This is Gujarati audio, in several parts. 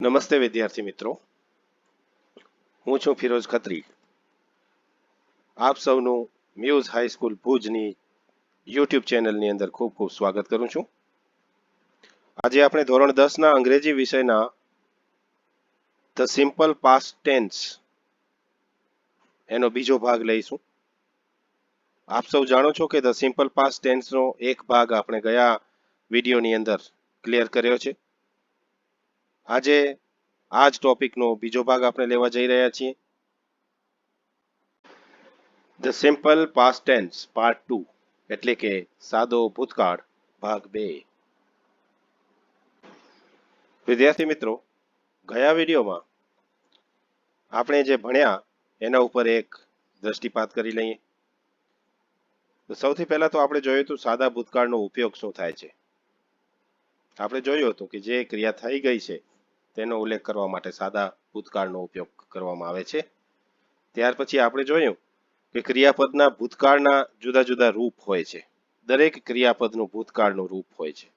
નમસ્તે વિદ્યાર્થી મિત્રો, હું છું ફિરોઝ ખત્રી. આપ સૌનું મ્યુઝ હાઈસ્કૂલ ભુજની યુટ્યુબ ચેનલની અંદર ખૂબ ખૂબ સ્વાગત કરું છું. આજે આપણે ધોરણ 10ના અંગ્રેજી વિષયના ધ સિમ્પલ પાસ્ટ ટેન્સ એનો બીજો ભાગ લઈશું. આપ સૌ જાણો છો કે ધ સિમ્પલ પાસ્ટ ટેન્સનો એક ભાગ આપણે ગયા વિડીયોની અંદર ક્લિયર કર્યો છે. આજે આ જ ટોપિકનો બીજો ભાગ આપણે લેવા જઈ રહ્યા છીએ. The simple past tense part 2 એટલે કે સાદો ભૂતકાળ ભાગ 2. વિદ્યાર્થી મિત્રો, ગયા વિડીયોમાં આપણે જે ભણ્યા એના ઉપર એક દ્રષ્ટિપાત કરી લઈએ. તો સૌથી પહેલા તો આપણે જોયું હતું સાદા ભૂતકાળનો ઉપયોગ શું થાય છે. આપણે જોયું હતું કે જે ક્રિયા થઈ ગઈ છે તેનો ઉલ્લેખ કરવા માટે સાદા ભૂતકાળનો ઉપયોગ કરવામાં આવે છે. ત્યાર પછી આપણે જોયું કે ક્રિયાપદના ભૂતકાળના જુદા જુદા રૂપ હોય છે. દરેક ક્રિયાપદનું ભૂતકાળનું રૂપ હોય છે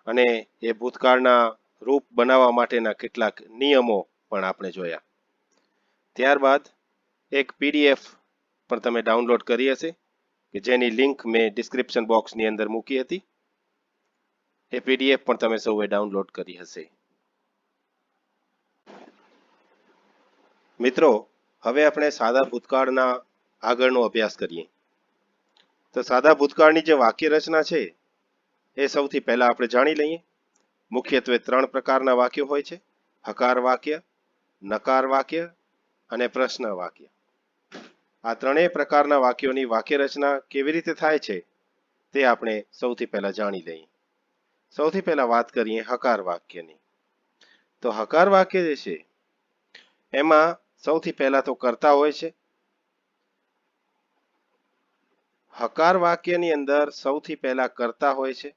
અને એ ભૂતકાળના રૂપ બનાવવા માટેના કેટલાક નિયમો પણ આપણે જોયા. ત્યારબાદ એક પીડીએફ પણ તમે ડાઉનલોડ કરી હશે કે જેની લિંક મેં ડિસ્ક્રિપ્શન બોક્સની અંદર મૂકી હતી. એ પીડીએફ પણ તમે સૌએ ડાઉનલોડ કરી હશે. મિત્રો, હવે આપણે સાદા ભૂતકાળના આગળનો અભ્યાસ કરીએ. તો સાદા ભૂતકાળની જે વાક્ય રચના છે એ સૌથી પહેલા આપણે જાણી લઈએ. મુખ્યત્વે 3 પ્રકારના વાક્યો હોય છે: હકાર વાક્ય, નકાર વાક્ય અને પ્રશ્ન વાક્ય. આ ત્રણેય પ્રકારના વાક્યોની વાક્ય રચના કેવી રીતે થાય છે તે આપણે સૌથી પહેલા જાણી લઈએ. સૌથી પહેલા વાત કરીએ હકાર વાક્યની. તો હકાર વાક્ય જે છે એમાં સૌથી પહેલા તો કર્તા હોય છે. હકાર વાક્યની અંદર સૌથી પહેલા કર્તા હોય છે.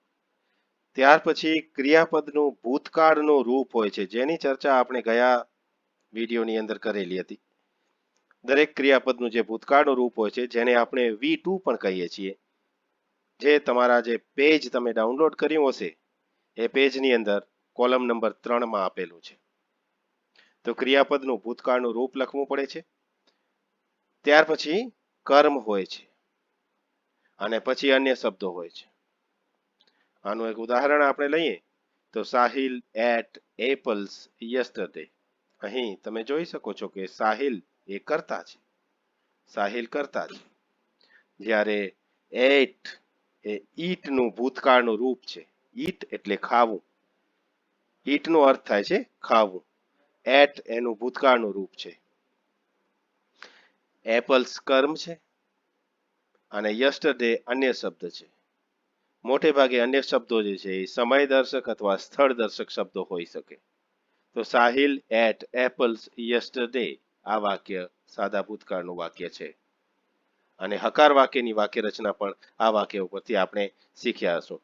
ત્યાર પછી ક્રિયાપદનું ભૂતકાળનું રૂપ હોય છે, જેની ચર્ચા આપણે ગયા વિડીયોની અંદર કરેલી હતી. દરેક ક્રિયાપદનું જે ભૂતકાળનું રૂપ હોય છે જેને આપણે V2 પણ કહીએ છીએ, જે તમારા જે પેજ તમે ડાઉનલોડ કર્યું હશે એ પેજની અંદર કોલમ નંબર 3માં આપેલું છે. તો ક્રિયાપદનું ભૂતકાળનું રૂપ લખવું પડે છે. ત્યાર પછી કર્મ હોય છે અને પછી અન્ય શબ્દો હોય છે. આનું એક ઉદાહરણ આપણે લઈએ તો સાહિલ એટ એપલ્સ યસ્ટરડે. અહીં તમે જોઈ શકો છો કે સાહિલ એ કર્તા છે, સાહિલ કર્તા છે, જ્યારે એટ એ ઈટનું ભૂતકાળનું રૂપ છે. ઈટ એટલે ખાવું. ઈટનો અર્થ થાય છે ખાવું. એટ એનું ભૂતકાળનું રૂપ છે. એપલ્સ કર્મ છે અને યસ્ટરડે અન્ય શબ્દ છે. મોટે ભાગે અન્ય શબ્દો જે છે એ સમય દર્શક અથવા સ્થળ દર્શક શબ્દો હોઈ શકે. તો સાહિલ એટ એપલ્સ યસ્ટરડે આ વાક્ય સાદા ભૂતકાળનું વાક્ય છે. અને હકાર વાક્યની વાક્ય રચના પણ આ વાક્ય ઉપરથી આપણે શીખ્યા હશું.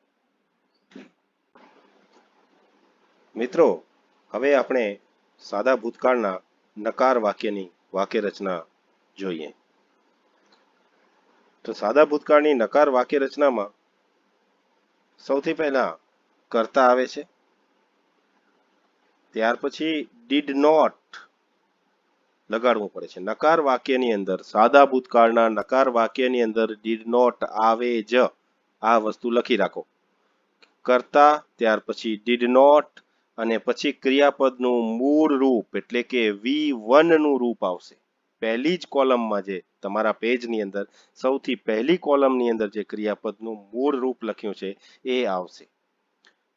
મિત્રો, હવે આપણે સાદા ભૂતકાળના નકાર વાક્યની વાક્ય રચના જોઈએ. તો સાદા ભૂતકાળની નકાર વાક્ય રચનામાં સૌથી પહેલા કર્તા આવે છે. ત્યાર પછી ડીડ નોટ લગાડવું પડે છે. નકાર વાક્યની અંદર, સાદા ભૂતકાળના નકાર વાક્યની અંદર ડીડ નોટ આવે જ આ વસ્તુ લખી રાખો. કર્તા, ત્યાર પછી ડીડ નોટ અને પછી ક્રિયાપદનું મૂળ રૂપ એટલે કે V1 નું રૂપ આવશે. પહેલી જ કોલમમાં, જે તમારા પેજની અંદર સૌથી પહેલી કોલમની અંદર જે ક્રિયાપદનું મૂળ રૂપ લખ્યું છે એ આવશે.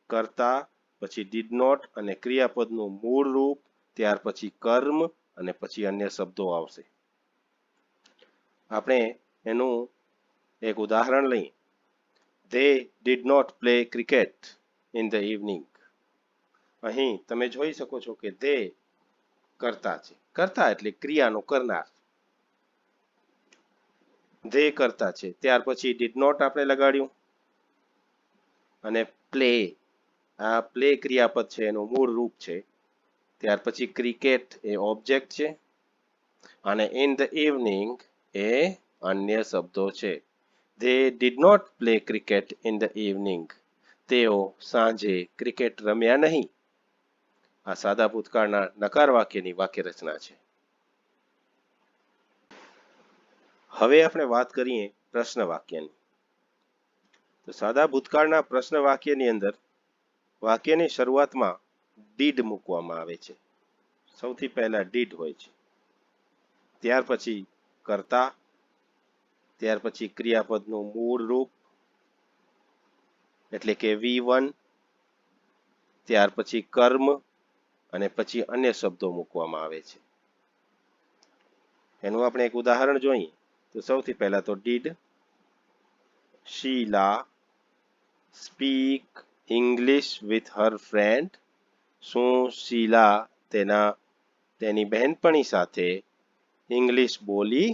કર્તા, પછી ડીડ નોટ અને ક્રિયાપદનું મૂળ રૂપ, ત્યાર પછી કર્મ અને પછી અન્ય શબ્દો આવશે. આપણે એનું એક ઉદાહરણ લઈએ. They did not play cricket in the evening. અહીં તમે જોઈ શકો છો કે they કર્તા છે. કર્તા એટલે ક્રિયાનો કરનાર. they કર્તા છે. ત્યાર પછી did not આપણે લગાડ્યું અને play, આ પ્લે ક્રિયાપદ છે એનું મૂળ રૂપ છે. ત્યાર પછી ક્રિકેટ એ ઓબ્જેક્ટ છે અને in the evening એ અન્ય શબ્દો છે. They did not play cricket in the evening. તેઓ સાંજે ક્રિકેટ રમ્યા નહીં. આ સાદા ભૂતકાળના નકાર વાક્યની વાક્ય રચના છે. હવે આપણે વાત કરીએ પ્રશ્ન વાક્યની. તો સાદા ભૂતકાળના પ્રશ્ન વાક્યની અંદર વાક્યની શરૂઆતમાં ડીડ મૂકવામાં આવે છે. સૌથી પહેલા ડીડ હોય છે, ત્યાર પછી કર્તા, ત્યાર પછી ક્રિયાપદનું મૂળ રૂપ એટલે કે V1, ત્યાર પછી કર્મ અને પછી અન્ય શબ્દો મૂકવામાં આવે છે. એનું આપણે એક ઉદાહરણ જોઈએ તો સૌથી પહેલા તો did Sheela speak English with her friend. શું શીલા તેની બહેનપણી સાથે ઇંગ્લિશ બોલી?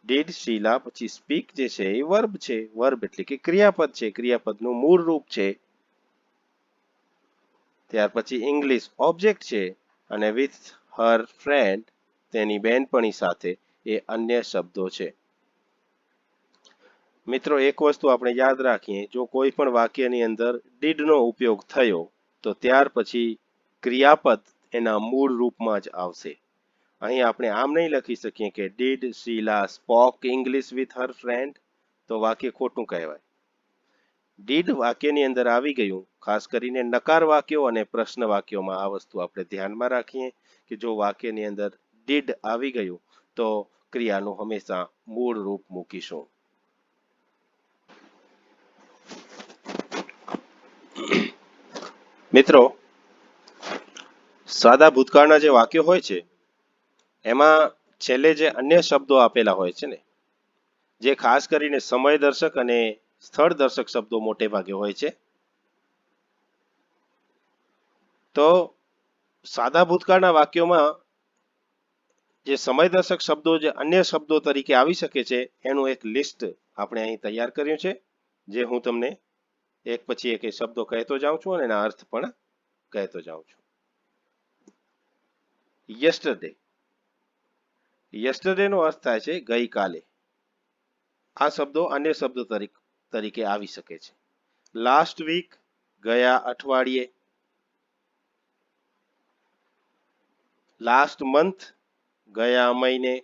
ડીડ શીલા પછી સ્પીક જે છે એ વર્બ છે. વર્બ એટલે કે ક્રિયાપદ છે. ક્રિયાપદનું મૂળ રૂપ છે. ત્યાર પછી ઇંગ્લિશ ઓબ્જેક્ટ છે અને વિથ હર ફ્રેન્ડ તેની બહેનપણી સાથે એ અન્ય શબ્દો છે. મિત્રો, એક વસ્તુ આપણે યાદ રાખીએ, જો કોઈ પણ વાક્યની અંદર ડીડનો ઉપયોગ થયો તો ત્યાર પછી ક્રિયાપદ એના મૂળ રૂપમાં જ આવશે. અહીં આપણે આમ નહીં લખી શકીએ કે did Sheela spoke English with her friend, તો વાક્ય ખોટું કહેવાય. ડીડ વાક્યની અંદર આવી ગયું. ખાસ કરીને નકાર વાક્યો અને પ્રશ્ન વાક્યોમાં આ વસ્તુ આપણે ધ્યાનમાં રાખીએ કે જો વાક્યની અંદર ડીડ આવી ગયું તો ક્રિયાનું હંમેશા મૂળ રૂપ મૂકીશું. મિત્રો, સાદા ભૂતકાળના જે વાક્યો હોય છે એમાં છેલ્લે જે અન્ય શબ્દો આપેલા હોય છે ને, જે ખાસ કરીને સમય દર્શક અને સ્થળ દર્શક શબ્દો મોટે ભાગે હોય છે, તો સાદા ભૂતકાળના વાક્યોમાં જે સમય દર્શક શબ્દો જે અન્ય શબ્દો તરીકે આવી શકે છે એનું એક લિસ્ટ આપણે અહીં તૈયાર કર્યું છે, જે હું તમને એક પછી એક શબ્દો કહેતો જાઉં છું અને એના અર્થ પણ કહેતો જાઉં છું. યસ્ટરડે. યસ્ટરડે નો અર્થ થાય છે ગઈકાલે. આ શબ્દો અન્ય શબ્દો તરીકે આવી શકે છે. લાસ્ટ વીક, ગયા અઠવાડિયે. લાસ્ટ મંથ, ગયા મહિને.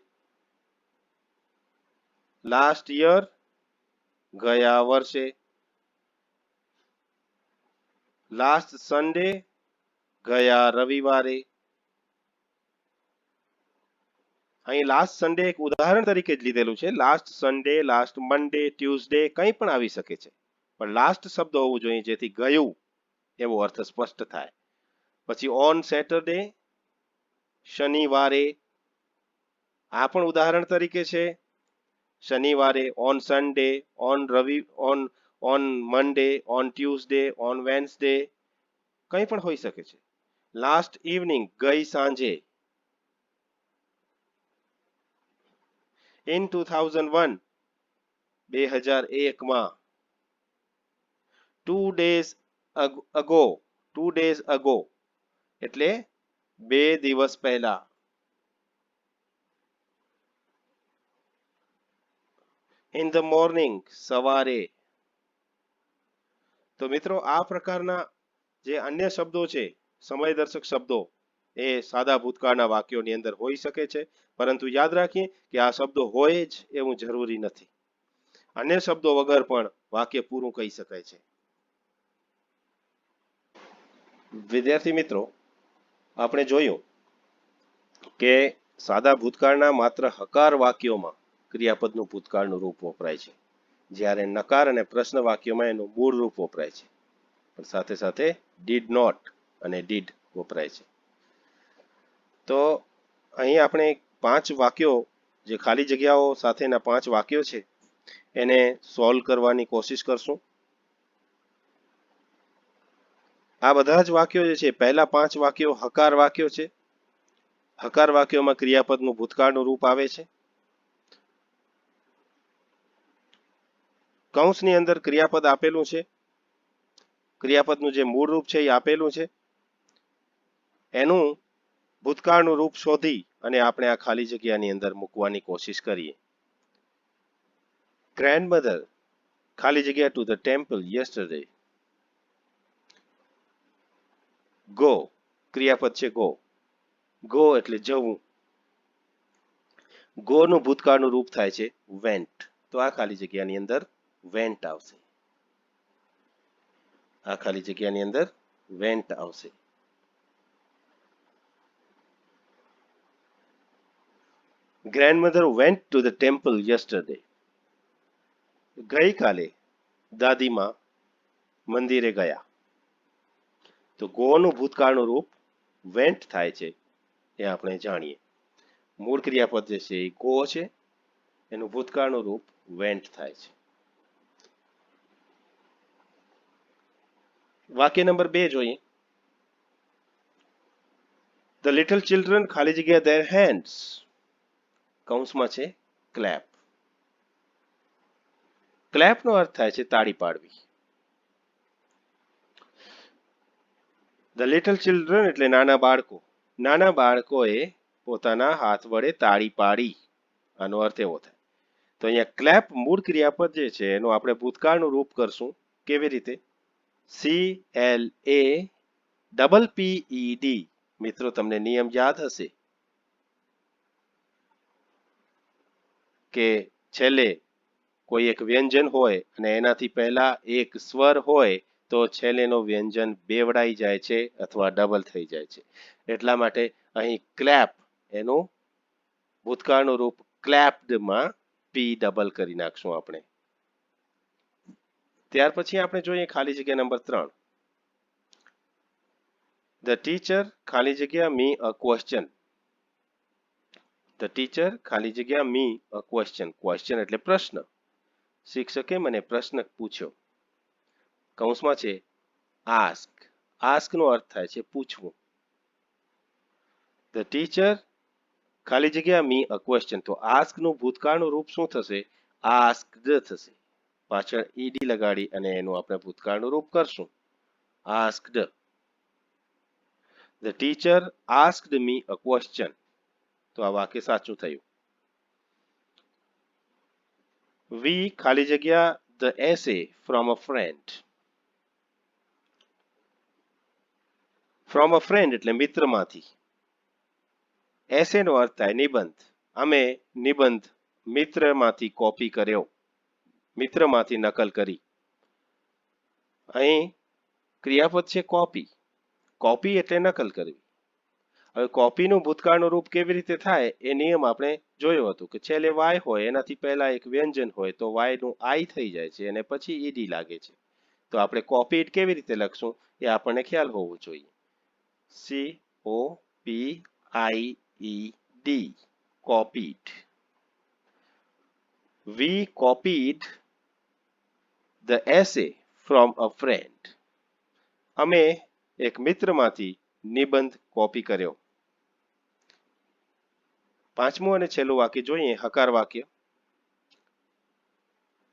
લાસ્ટ યર, ગયા વર્ષે. લાસ્ટ સન્ડે, ગયા રવિવારે. અહીં લાસ્ટ સન્ડે એક ઉદાહરણ તરીકે જ લીધેલું છે. લાસ્ટ સન્ડે, લાસ્ટ મંડે, ટ્યુઝડે કંઈ પણ આવી શકે છે, પણ લાસ્ટ શબ્દ હોવું જોઈએ જેથી ગયું એવો અર્થ સ્પષ્ટ થાય. પછી ઓન સેટરડે, શનિવારે, આ પણ ઉદાહરણ તરીકે છે. શનિવારે, on Sunday, on Monday, on Tuesday, on Wednesday કંઈ પણ હોઈ શકે છે. લાસ્ટ ઇવનિંગ, ગઈ સાંજે. ઇન 2001, 2001 2 days ago એટલે 2 દિવસ પહેલા. ઇન ધ મોર્નિંગ, સવારે. તો મિત્રો, આ પ્રકારના જે અન્ય શબ્દો છે, સમયદર્શક શબ્દો, એ સાદા ભૂતકાળના વાક્યોની અંદર હોઈ શકે છે, પરંતુ યાદ રાખીએ કે આ શબ્દો હોય જ એવું જરૂરી નથી. અન્ય શબ્દો વગર પણ વાક્ય પૂરું કહી શકાય છે. વિદ્યાર્થી મિત્રો, આપણે જોયું કે સાદા ભૂતકાળના માત્ર હકાર વાક્યોમાં ક્રિયાપદનું ભૂતકાળનું રૂપ વપરાય છે, જ્યારે નકાર અને પ્રશ્ન વાક્યોમાં એનું મૂળ રૂપ વપરાય છે, પણ સાથે સાથે ડીડ નોટ અને ડીડ વપરાય છે. તો અહીં આપણે 5 વાક્યો, જે ખાલી જગ્યાઓ સાથેના 5 વાક્યો છે, એને સોલ્વ કરવાની કોશિશ કરશું. આ બધા જ વાક્યો જે છે, પહેલા 5 વાક્યો હકાર વાક્યો છે. હકાર વાક્યોમાં ક્રિયાપદનું ભૂતકાળનું રૂપ આવે છે. કૌંસની અંદર ક્રિયાપદ આપેલું છે. ક્રિયાપદનું જે મૂળ રૂપ છે એ આપેલું છે. એનું ભૂતકાળનું રૂપ શોધી અને આપણે આ ખાલી જગ્યાની અંદર મૂકવાની કોશિશ કરીએ. ગ્રેન્ડમધર, ખાલી જગ્યા two the temple yesterday. Go ક્રિયાપદ છે ગો. ગો એટલે જવું. ગો નું ભૂતકાળનું રૂપ થાય છે વેન્ટ. તો આ ખાલી જગ્યાની અંદર વેન્ટ આવશે. આ ખાલી જગ્યાની અંદર વેન્ટ આવશે. Grandmother went to the temple yesterday. ગઈકાલે દાદીમાં મંદિરે ગયા. તો ગો નું ભૂતકાળનું રૂપ વેન્ટ થાય છે એ આપણે જાણીએ. મૂળ ક્રિયાપદ જે છે એ ગો છે, એનું ભૂતકાળનું રૂપ વેન્ટ થાય છે. વાક્ય નંબર 2 જોઈએ. ધ લિટલ ચિલ્ડ્રન ખાલી જગ્યા ધેર હેન્ડ્સ કૌંસમાં છે ક્લેપ. ક્લેપ નો અર્થ થાય છે તાળી પાડવી. ધ લિટલ ચિલ્ડ્રન એટલે નાના બાળકો. નાના બાળકોએ પોતાના હાથ વડે તાળી પાડી. આનો અર્થ એવો થાય. તો અહીંયા ક્લેપ મૂળ ક્રિયાપદ જે છે એનું આપણે ભૂતકાળનું રૂપ કરશું. કેવી રીતે? CLAPPED. મિત્રો તમને નિયમ યાદ હશે કે છેલ્લે કોઈ એક વ્યંજન હોય અને એનાથી પહેલા એક સ્વર હોય તો છેલ્લેનો વ્યંજન બેવડાઈ જાય છે અથવા ડબલ થઈ જાય છે. એટલા માટે અહીં ક્લેપ એનું ભૂતકાળનું રૂપ ક્લેપ્ડમાં પી ડબલ કરી નાખશું આપણે. ત્યાર પછી આપણે જોઈએ ખાલી જગ્યા નંબર 3. ધ ટીચર ખાલી જગ્યા મી અ ક્વેશ્ચન. ધ ટીચર ખાલી જગ્યા મી અ ક્વેશ્ચન. ક્વેશ્ચન એટલે પ્રશ્ન. શિક્ષકે મને પ્રશ્ન પૂછ્યો. કૌંસમાં છે આસ્ક. આસ્ક નો અર્થ થાય છે પૂછવું. ધ ટીચર ખાલી જગ્યા મી અ ક્વેશ્ચન. તો આસ્ક નું ભૂતકાળનું રૂપ શું થશે? આસ્કડ થશે. પાછળ ઈડી લગાડી અને એનું આપણે ભૂતકાળનું રૂપ કરશું asked. The teacher asked me a question. તો આ વાક્ય સાચું થયું. વી ખાલી જગ્યા the essay from a friend. From a friend એટલે મિત્રમાંથી. એસે નો અર્થ થાય નિબંધ. અમે નિબંધ મિત્રમાંથી કોપી કર્યો. મિત્રમાંથી નકલ કરી. અહીં ક્રિયાપદ છે કોપી. કોપી એટલે નકલ કરવી. હવે કોપીનું ભૂતકાળનું રૂપ કેવી રીતે થાય એ નિયમ આપણે જોયો હતો કે છેલ્લે વાય હોય એનાથી પહેલા એક વ્યંજન હોય તો વાય નું આઈ થઈ જાય છે અને પછી ઈડી લાગે છે. તો આપણે કોપીડ કેવી રીતે લખશું એ આપણને ખ્યાલ હોવો જોઈએ. COPIED copied. We copied the essay from a friend. અમે એક મિત્રમાંથી નિબંધ કોપી કર્યો. પાંચમું અને છેલ્લું વાક્ય જોઈએ હકાર વાક્ય.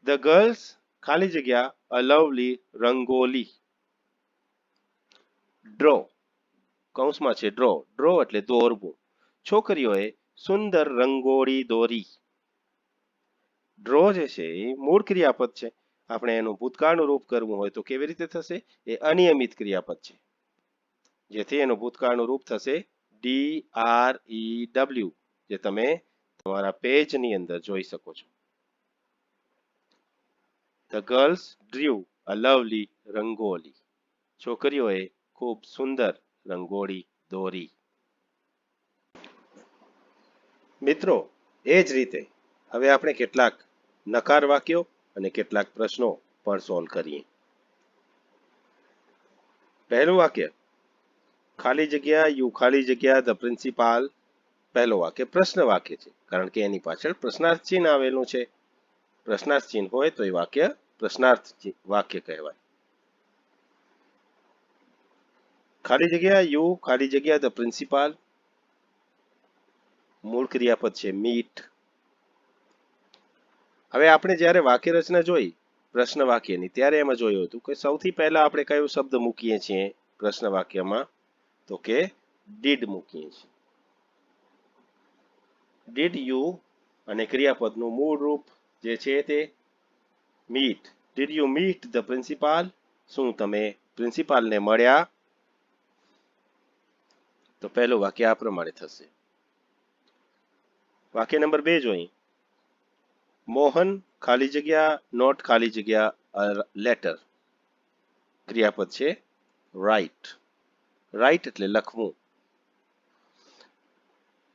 ધ ગર્લ્સ ખાલી જગ્યા અ લવલી રંગોલી. ડ્રો કૌંસમાં છે ડ્રો. ડ્રો એટલે દોરવું. છોકરીઓએ સુંદર રંગોળી દોરી. ડ્રો જે છે એ મૂળ ક્રિયાપદ છે. આપણે એનું ભૂતકાળનું રૂપ કરવું હોય તો કેવી રીતે થશે? એ અનિયમિત ક્રિયાપદ છે જેથી એનું ભૂતકાળનું રૂપ થશે DREW, જે તમે તમારા પેજની અંદર જોઈ શકો છો. The girls drew a lovely rangoli. છોકરીઓએ ખૂબ સુંદર રંગોળી દોરી. મિત્રો એ જ રીતે હવે આપણે કેટલાક નકાર વાક્યો અને કેટલાક પ્રશ્નો પણ સોલ્વ કરીએ. પહેલું વાક્ય ખાલી જગ્યા યુ ખાલી જગ્યા ધ પ્રિન્સિપાલ. પહેલું વાક્ય પ્રશ્ન વાક્ય છે કારણ કે એની પાછળ પ્રશ્નાર્થ ચિહ્ન આવેલું છે. પ્રશ્નાર્થ ચિહ્ન હોય તો એ વાક્ય પ્રશ્નાર્થ વાક્ય કહેવાય. ખાલી જગ્યા યુ ખાલી જગ્યા ધ પ્રિન્સિપાલ. મૂળ ક્રિયાપદ છે મીટ. હવે આપણે જ્યારે વાક્ય રચના જોઈ પ્રશ્ન વાક્યની ત્યારે એમાં જોયું હતું કે સૌથી પહેલા આપણે કયો શબ્દ મૂકીએ છીએ પ્રશ્ન વાક્યમાં? તો કે ડીડ મૂકીએ છીએ. ડીડ યુ અને ક્રિયાપદનું મૂળ રૂપ જે છે તે meet. Did you meet the principal? શું તમે પ્રિન્સિપાલને મળ્યા? તો પહેલું વાક્ય આ પ્રમાણે થશે. વાક્ય નંબર 2 જોઈએ. મોહન ખાલી જગ્યા નોટ ખાલી જગ્યા લેટર. ક્રિયાપદ છે રાઇટ. રાઇટ એટલે લખવું.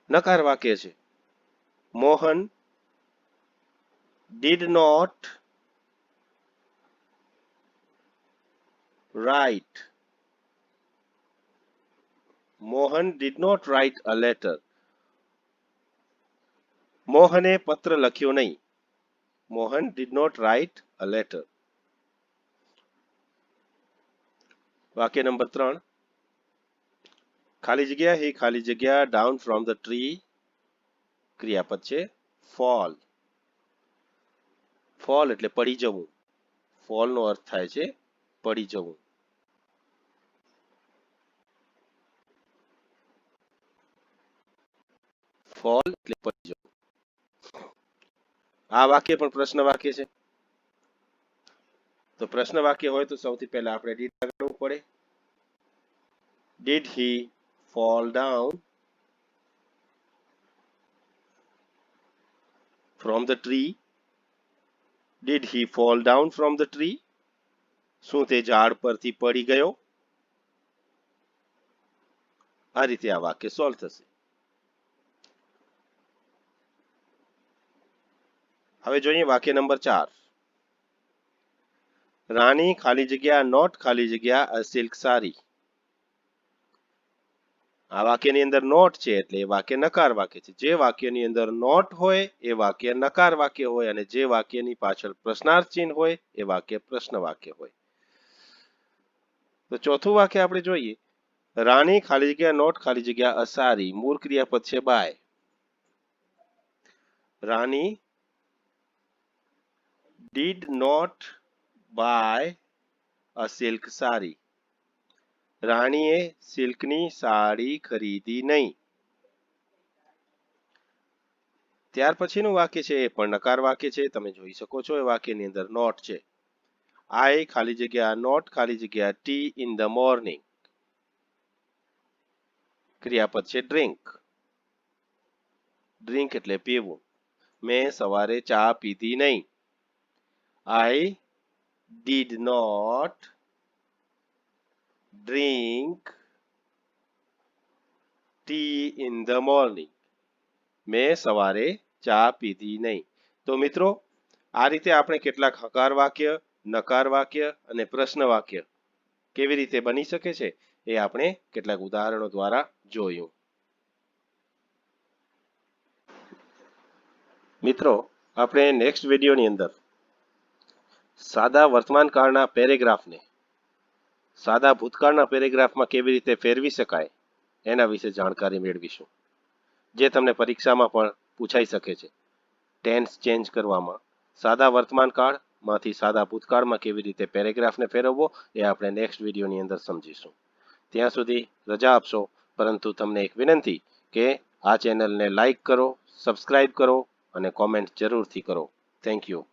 નકાર વાક્ય છે. Mohan did not write. Mohan did not write a letter. મોહને પત્ર લખ્યો નહીં. Mohan did not write a letter. વાક્ય નંબર 3. ખાલી જગ્યા he ખાલી જગ્યા down from the tree. ક્રિયાપદ છે fall. fall એટલે પડી જવું. fall નો અર્થ થાય છે પડી જવું. fall એટલે પડી જવું. આ વાક્ય પણ પ્રશ્ન વાક્ય છે. તો પ્રશ્ન વાક્ય હોય તો સૌથી પહેલા આપણે did લગાડવું પડે. did he fall down from the tree? Did he fall down from the tree? શું તે ઝાડ પરથી પડી ગયો? આ રીતે આ વાક્ય સોલ્વ થશે. હવે જોઈએ વાક્ય નંબર 4. રાણી ખાલી જગ્યા નોટ ખાલી જગ્યા સિલ્ક સારી. આ વાક્યની અંદર નોટ છે એટલે એ વાક્ય નકાર વાક્ય છે. જે વાક્યની અંદર નોટ હોય એ વાક્ય નકાર વાક્ય હોય અને જે વાક્યની પાછળ પ્રશ્નાર્થ ચિહ્ન હોય એ વાક્ય પ્રશ્ન વાક્ય હોય. તો ચોથું વાક્ય આપણે જોઈએ. રાણી ખાલી જગ્યા નોટ ખાલી જગ્યા સારી. મૂળ ક્રિયાપદ છે બાય. રાણી did not buy a silk saree. રાણીએ સિલ્કની સાડી ખરીદી નહીં. ત્યાર પછીનું વાક્ય છે એ પણ નકાર વાક્ય છે. તમે જોઈ શકો છો એ વાક્યની અંદર નોટ છે. I ખાલી જગ્યા નોટ ખાલી જગ્યા ટી ઇન ધ મોર્નિંગ. ક્રિયાપદ છે ડ્રિંક. ડ્રિંક એટલે પીવું. મેં સવારે ચા પીધી નહીં. I did not drink tea in the morning. મેં સવારે ચા પીધી નહીં. તો મિત્રો આ રીતે આપણે કેટલાક હકાર વાક્ય, નકાર વાક્ય અને પ્રશ્ન વાક્ય કેવી રીતે બની શકે છે એ આપણે કેટલાક ઉદાહરણો દ્વારા જોયું. મિત્રો આપણે નેક્સ્ટ વિડીયોની અંદર સાદા વર્તમાન કાળના પેરેગ્રાફને સાદા ભૂતકાળના પેરેગ્રાફમાં કેવી રીતે ફેરવી શકાય એના વિશે જાણકારી મેળવીશું. જે તમને પરીક્ષામાં પણ પૂછાઈ શકે છે. ટેન્સ ચેન્જ કરવામાં સાદા વર્તમાન કાળમાંથી સાદા ભૂતકાળમાં કેવી રીતે પેરેગ્રાફને ફેરવવો એ આપણે નેક્સ્ટ વિડીયોની અંદર સમજીશું. ત્યાં સુધી રજા આપશો, પરંતુ તમને એક વિનંતી કે આ ચેનલને લાઈક કરો, સબસ્ક્રાઇબ કરો અને કોમેન્ટ જરૂરથી કરો. Thank you.